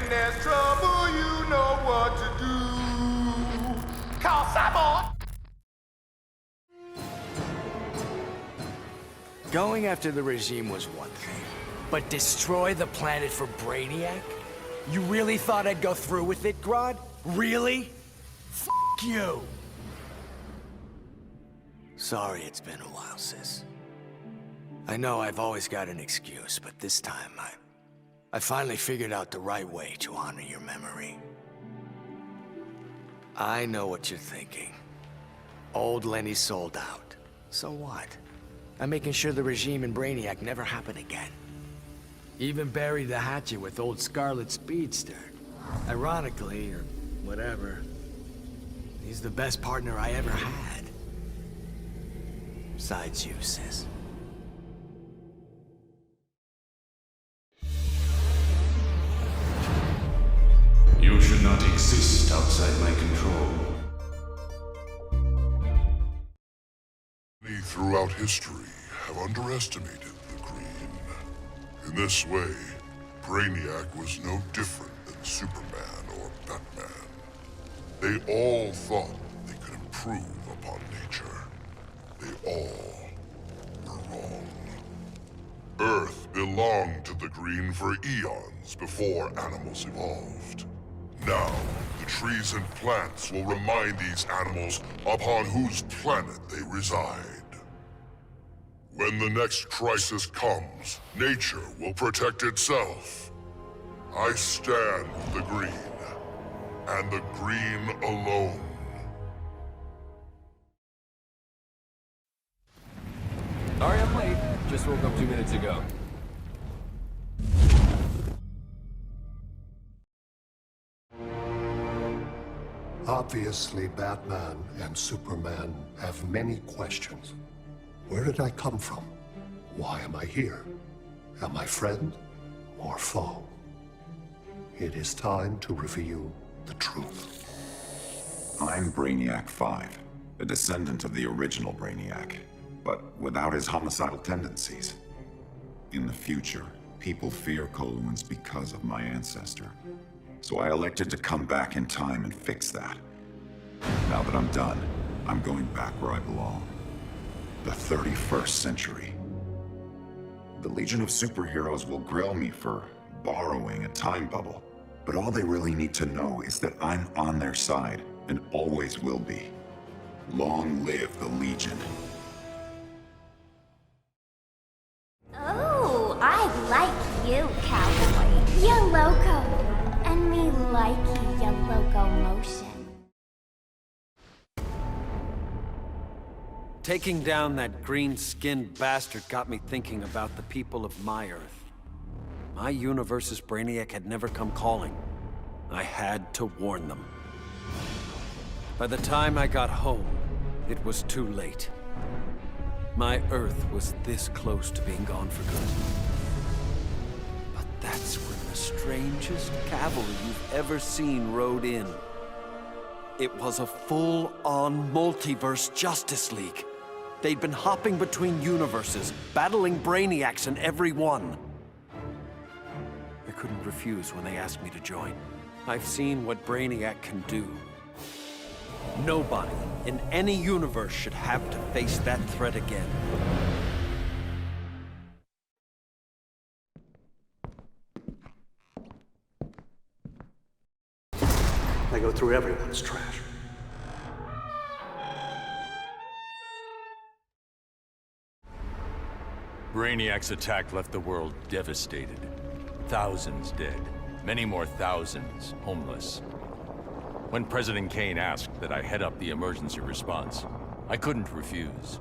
When there's trouble, you know what to do. Call Cyborg! Going after the regime was one thing, but destroy the planet for Brainiac? You really thought I'd go through with it, Grodd? Really? F*** you! Sorry it's been a while, sis. I know I've always got an excuse, but this time I finally figured out the right way to honor your memory. I know what you're thinking. Old Lenny sold out. So what? I'm making sure the regime and Brainiac never happen again. Even buried the hatchet with old Scarlet Speedster. Ironically, or whatever, he's the best partner I ever had. Besides you, sis. You should not exist outside my control. Many throughout history have underestimated the Green. In this way, Brainiac was no different than Superman or Batman. They all thought they could improve upon nature. They all were wrong. Earth belonged to the Green for eons before animals evolved. Now, the trees and plants will remind these animals upon whose planet they reside. When the next crisis comes, nature will protect itself. I stand with the Green, and the Green alone. Sorry I'm late. Just woke up 2 minutes ago. Obviously, Batman and Superman have many questions. Where did I come from? Why am I here? Am I friend or foe? It is time to reveal the truth. I'm Brainiac 5, a descendant of the original Brainiac, but without his homicidal tendencies. In the future, people fear Coluans because of my ancestor. So I elected to come back in time and fix that. Now that I'm done, I'm going back where I belong. The 31st century. The Legion of Superheroes will grill me for borrowing a time bubble, but all they really need to know is that I'm on their side and always will be. Long live the Legion. Oh, I like you, cowboy. You're loco. And me like your locomotion. Taking down that green-skinned bastard got me thinking about the people of my Earth. My universe's Brainiac had never come calling. I had to warn them. By the time I got home, it was too late. My Earth was this close to being gone for good. But that's when the strangest cavalry you've ever seen rode in. It was a full-on multiverse Justice League. They'd been hopping between universes, battling Brainiacs in every one. I couldn't refuse when they asked me to join. I've seen what Brainiac can do. Nobody in any universe should have to face that threat again. I go through everyone's trash. Brainiac's attack left the world devastated. Thousands dead. Many more thousands homeless. When President Kane asked that I head up the emergency response, I couldn't refuse.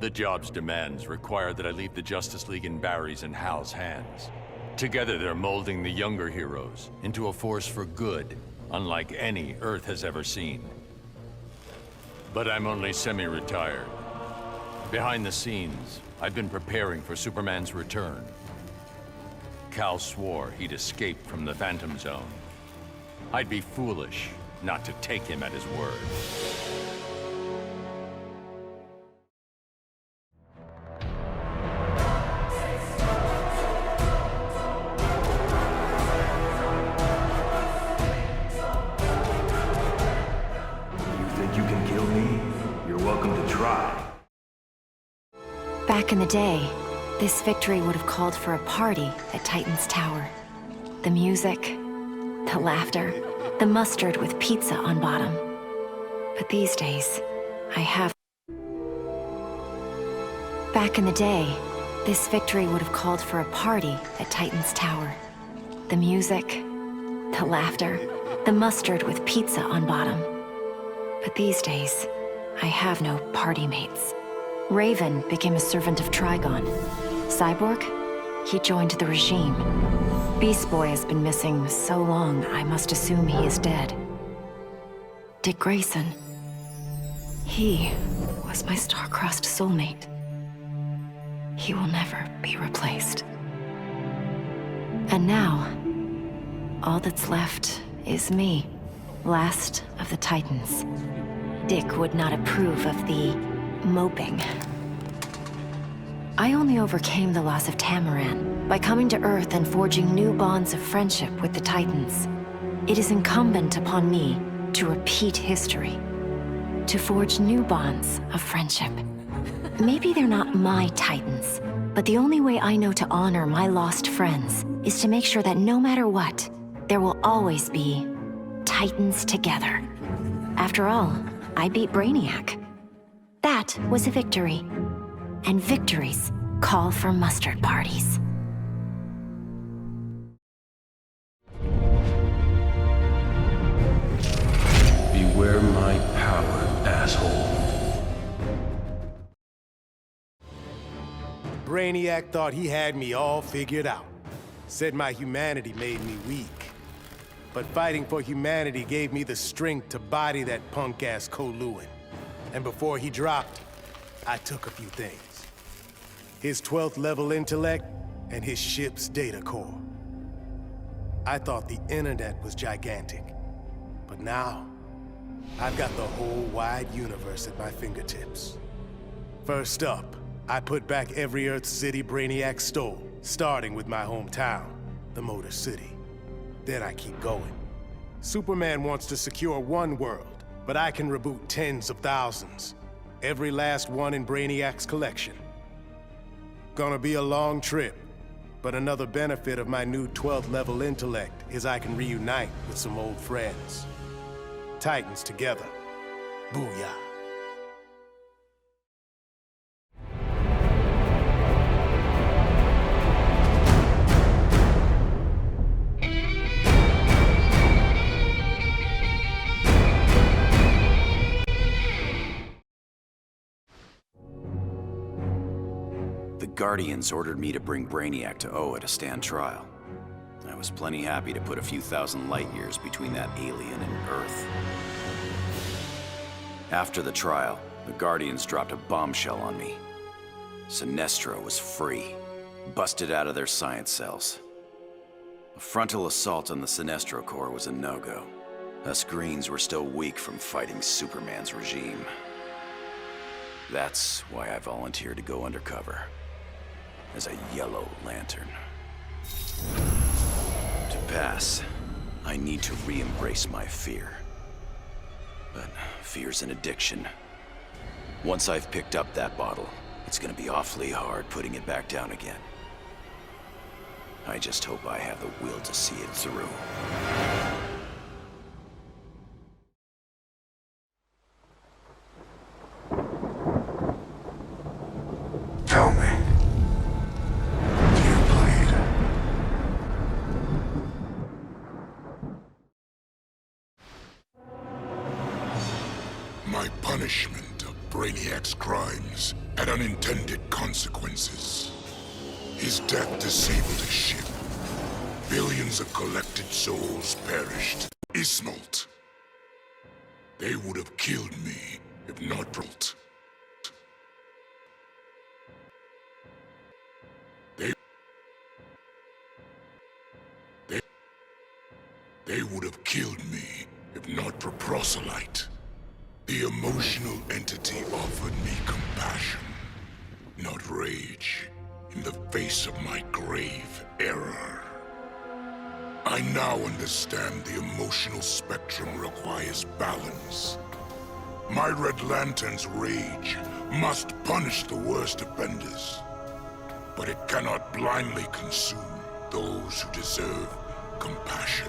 The job's demands require that I leave the Justice League in Barry's and Hal's hands. Together they're molding the younger heroes into a force for good, unlike any Earth has ever seen. But I'm only semi-retired. Behind the scenes, I've been preparing for Superman's return. Kal swore he'd escaped from the Phantom Zone. I'd be foolish not to take him at his word. Back in the day, this victory would have called for a party at Titan's Tower. The music, the laughter, the mustard with pizza on bottom. But these days, I have... Back in the day, this victory would have called for a party at Titan's Tower. The music, the laughter, the mustard with pizza on bottom. But these days, I have no party mates. Raven became a servant of Trigon. Cyborg? He joined the regime. Beast Boy has been missing so long, I must assume he is dead. Dick Grayson. He was my star-crossed soulmate. He will never be replaced. And now, all that's left is me, last of the Titans. Dick would not approve of the moping. I only overcame the loss of Tamaran by coming to Earth and forging new bonds of friendship with the Titans. It is incumbent upon me to repeat history, to forge new bonds of friendship. Maybe they're not my Titans, but the only way I know to honor my lost friends is to make sure that no matter what, there will always be Titans together. After all, I beat Brainiac. That was a victory. And victories call for mustard parties. Beware my power, asshole. Brainiac thought he had me all figured out. Said my humanity made me weak. But fighting for humanity gave me the strength to body that punk-ass Koluan. And before he dropped, I took a few things. His 12th level intellect and his ship's data core. I thought the internet was gigantic. But now, I've got the whole wide universe at my fingertips. First up, I put back every Earth city Brainiac stole, starting with my hometown, the Motor City. Then I keep going. Superman wants to secure one world, but I can reboot tens of thousands. Every last one in Brainiac's collection. Gonna be a long trip, but another benefit of my new 12th level intellect is I can reunite with some old friends. Titans together. Booyah. The Guardians ordered me to bring Brainiac to Oa to stand trial. I was plenty happy to put a few thousand light years between that alien and Earth. After the trial, the Guardians dropped a bombshell on me. Sinestro was free, busted out of their science cells. A frontal assault on the Sinestro Corps was a no-go. Us Greens were still weak from fighting Superman's regime. That's why I volunteered to go undercover. As a Yellow Lantern. To pass, I need to re-embrace my fear. But fear's an addiction. Once I've picked up that bottle, it's gonna be awfully hard putting it back down again. I just hope I have the will to see it through. Tell me. Do you bleed? My punishment of Brainiac's crimes had unintended consequences. His death disabled his ship. Billions of collected souls perished. Ismalt. They would have killed me if not Brult. They would have killed me if not for Proselyte. The emotional entity offered me compassion, not rage, in the face of my grave error. I now understand the emotional spectrum requires balance. My Red Lantern's rage must punish the worst offenders, but it cannot blindly consume those who deserve compassion.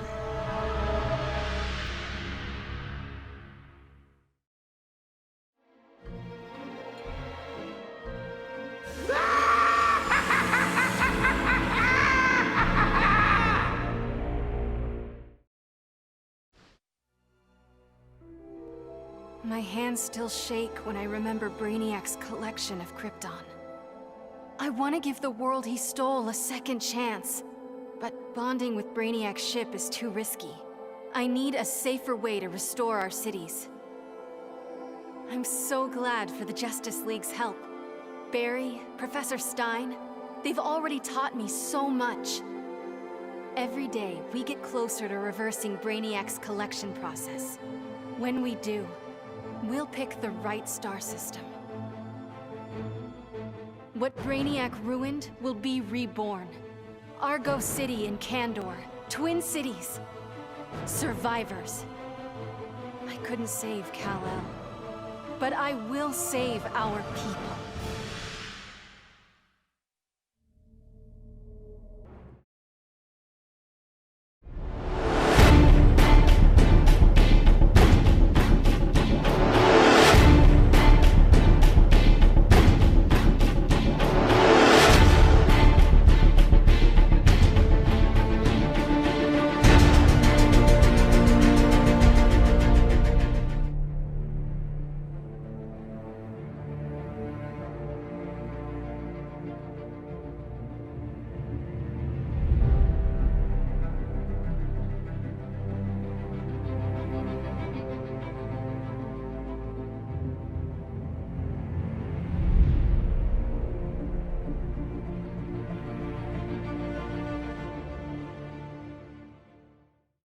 My hands still shake when I remember Brainiac's collection of Krypton. I want to give the world he stole a second chance, but bonding with Brainiac's ship is too risky. I need a safer way to restore our cities. I'm so glad for the Justice League's help. Barry, Professor Stein, they've already taught me so much. Every day, we get closer to reversing Brainiac's collection process. When we do, we'll pick the right star system. What Brainiac ruined will be reborn. Argo City and Kandor, Twin Cities. Survivors. I couldn't save Kal-El, but I will save our people.